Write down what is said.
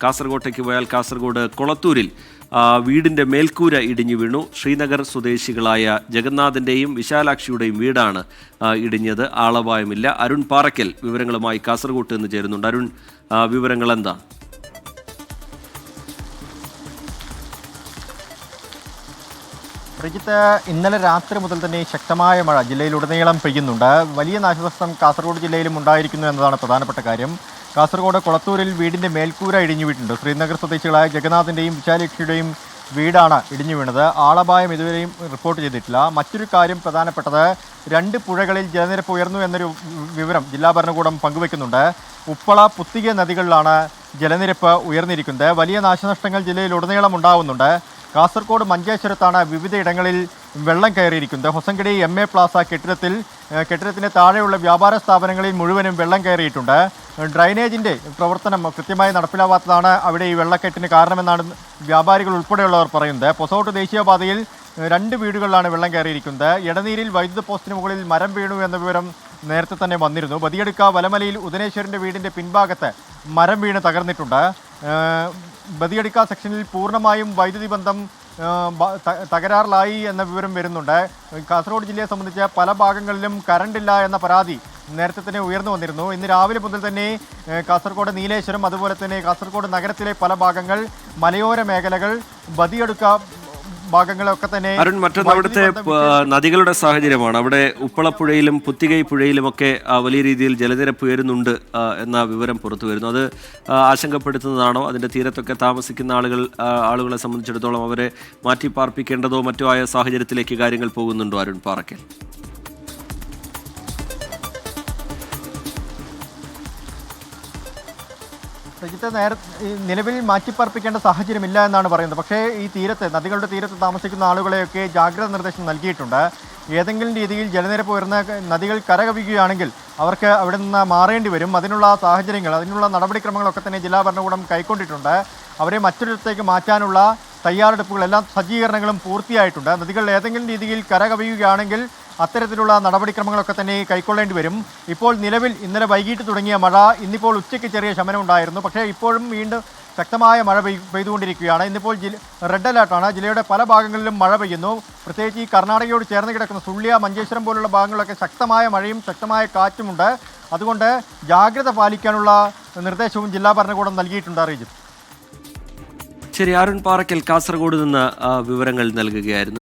കാസർഗോട്ടേക്ക് പോയാൽ കാസർഗോഡ് കൊളത്തൂരിൽ വീടിൻ്റെ മേൽക്കൂര ഇടിഞ്ഞു വീണു. ശ്രീനഗർ സ്വദേശികളായ ജഗന്നാഥിൻ്റെയും വിശാലാക്ഷിയുടെയും വീടാണ് ഇടിഞ്ഞത്. ആളപായമില്ല. അരുൺ പാറയ്ക്കൽ വിവരങ്ങളുമായി കാസർഗോട്ട് നിന്ന് ചേരുന്നുണ്ട്. അരുൺ, വിവരങ്ങൾ എന്താ? പ്രജിത്ത്, ഇന്നലെ രാത്രി മുതൽ തന്നെ ശക്തമായ മഴ ജില്ലയിലുടനീളം പെയ്യുന്നുണ്ട്. വലിയ നാശനഷ്ടം കാസർഗോഡ് ജില്ലയിലും ഉണ്ടായിരിക്കുന്നു എന്നതാണ് പ്രധാനപ്പെട്ട കാര്യം. കാസർഗോഡ് കൊളത്തൂരിൽ വീടിൻ്റെ മേൽക്കൂര ഇടിഞ്ഞു വീണിട്ടുണ്ട്. ശ്രീനഗർ സ്വദേശികളായ ജഗന്നാഥിൻ്റെയും വിശാലാക്ഷിയുടെയും വീടാണ് ഇടിഞ്ഞു വീണത്. ആളപായം ഇതുവരെയും റിപ്പോർട്ട് ചെയ്തിട്ടില്ല. മറ്റൊരു കാര്യം പ്രധാനപ്പെട്ടത്, 2 പുഴകളിൽ ജലനിരപ്പ് ഉയർന്നു എന്നൊരു വിവരം ജില്ലാ ഭരണകൂടം പങ്കുവെക്കുന്നുണ്ട്. ഉപ്പള, പുത്തിക നദികളിലാണ് ജലനിരപ്പ് ഉയർന്നിരിക്കുന്നത്. വലിയ നാശനഷ്ടങ്ങൾ ജില്ലയിൽ ഉണ്ടാകുന്നുണ്ട്. കാസർഗോഡ് മഞ്ചേശ്വരത്താണ് വിവിധയിടങ്ങളിൽ വെള്ളം കയറിയിരിക്കുന്നത്. ഹൊസങ്കടി MA പ്ലാസ കെട്ടിടത്തിന് താഴെയുള്ള വ്യാപാര സ്ഥാപനങ്ങളിൽ മുഴുവനും വെള്ളം കയറിയിട്ടുണ്ട്. ഡ്രൈനേജിൻ്റെ പ്രവർത്തനം കൃത്യമായി നടപ്പിലാവാത്തതാണ് അവിടെ ഈ വെള്ളക്കെട്ടിന് കാരണമെന്നാണ് വ്യാപാരികൾ ഉൾപ്പെടെയുള്ളവർ പറയുന്നത്. പൊസോട്ട് ദേശീയപാതയിൽ 2 വീടുകളിലാണ് വെള്ളം കയറിയിരിക്കുന്നത്. എടനീരിൽ വൈദ്യുത പോസ്റ്റിന് മുകളിൽ മരം വീണു എന്ന വിവരം നേരത്തെ തന്നെ വന്നിരുന്നു. ബദിയടുക്ക വലമലയിൽ ഉദനേശ്വരൻ്റെ വീടിൻ്റെ പിൻഭാഗത്ത് മരം വീണ് തകർന്നിട്ടുണ്ട്. ബദിയടുക്ക സെക്ഷനിൽ പൂർണ്ണമായും വൈദ്യുതി ബന്ധം തകരാറിലായി എന്ന വിവരം വരുന്നുണ്ട്. കാസർഗോഡ് ജില്ലയെ സംബന്ധിച്ച് പല ഭാഗങ്ങളിലും കറണ്ടില്ല എന്ന പരാതി നേരത്തെ തന്നെ ഉയർന്നു വന്നിരുന്നു. ഇന്ന് രാവിലെ മുതൽ തന്നെ കാസർഗോഡ് നീലേശ്വരം, അതുപോലെ തന്നെ കാസർഗോഡ് നഗരത്തിലെ പല ഭാഗങ്ങൾ, മലയോര മേഖലകൾ, ബദിയടുക്ക ഭാഗങ്ങളൊക്കെ തന്നെ. അരുൺ, മറ്റൊന്ന് അവിടുത്തെ നദികളുടെ സാഹചര്യമാണ്. അവിടെ ഉപ്പളപ്പുഴയിലും പുത്തികൈ പുഴയിലുമൊക്കെ വലിയ രീതിയിൽ ജലനിരപ്പ് ഉയരുന്നുണ്ട് എന്ന വിവരം പുറത്തു വരുന്നു. അത് ആശങ്കപ്പെടുത്തുന്നതാണോ? അതിൻ്റെ തീരത്തൊക്കെ താമസിക്കുന്ന ആളുകളെ സംബന്ധിച്ചിടത്തോളം അവരെ മാറ്റിപ്പാർപ്പിക്കേണ്ടതോ മറ്റോ ആയ സാഹചര്യത്തിലേക്ക് കാര്യങ്ങൾ പോകുന്നുണ്ടോ അരുൺ പാറയ്ക്കൽ? നിലവിൽ മാറ്റിപ്പാർപ്പിക്കേണ്ട സാഹചര്യമില്ല എന്നാണ് പറയുന്നത്. പക്ഷേ ഈ നദികളുടെ തീരത്ത് താമസിക്കുന്ന ആളുകളെയൊക്കെ ജാഗ്രത നിർദ്ദേശം നൽകിയിട്ടുണ്ട്. ഏതെങ്കിലും രീതിയിൽ ജലനിരപ്പ് ഉയർന്ന നദികൾ കരകവിയുകയാണെങ്കിൽ അവർക്ക് അവിടെ നിന്ന് മാറേണ്ടി വരും. അതിനുള്ള നടപടിക്രമങ്ങളൊക്കെ തന്നെ ജില്ലാ ഭരണകൂടം കൈക്കൊണ്ടിട്ടുണ്ട്. അവരെ മറ്റൊരിടത്തേക്ക് മാറ്റാനുള്ള തയ്യാറെടുപ്പുകളെല്ലാം സജ്ജീകരണങ്ങളും പൂർത്തിയായിട്ടുണ്ട്. നദികൾ ഏതെങ്കിലും രീതിയിൽ കരകവിയുകയാണെങ്കിൽ അത്തരത്തിലുള്ള നടപടിക്രമങ്ങളൊക്കെ തന്നെ കൈക്കൊള്ളേണ്ടി വരും. ഇപ്പോൾ നിലവിൽ ഇന്നലെ വൈകിട്ട് തുടങ്ങിയ മഴ ഇന്നിപ്പോൾ ഉച്ചയ്ക്ക് ചെറിയ ശമനം ഉണ്ടായിരുന്നു. പക്ഷേ ഇപ്പോഴും വീണ്ടും ശക്തമായ മഴ പെയ്തുകൊണ്ടിരിക്കുകയാണ്. ഇന്നിപ്പോൾ റെഡ് അലേർട്ടാണ്. ജില്ലയുടെ പല ഭാഗങ്ങളിലും മഴ പെയ്യുന്നു. പ്രത്യേകിച്ച് ഈ കർണാടകയോട് ചേർന്ന് കിടക്കുന്ന സുള്ളിയ, മഞ്ചേശ്വരം പോലുള്ള ഭാഗങ്ങളിലൊക്കെ ശക്തമായ മഴയും ശക്തമായ കാറ്റുമുണ്ട്. അതുകൊണ്ട് ജാഗ്രത പാലിക്കാനുള്ള നിർദ്ദേശവും ജില്ലാ ഭരണകൂടം നൽകിയിട്ടുണ്ട്. അറിയിച്ചു. ശരി, അരുൺ പാറയ്ക്കൽ കാസർഗോഡ് നിന്ന് വിവരങ്ങൾ നൽകുകയായിരുന്നു.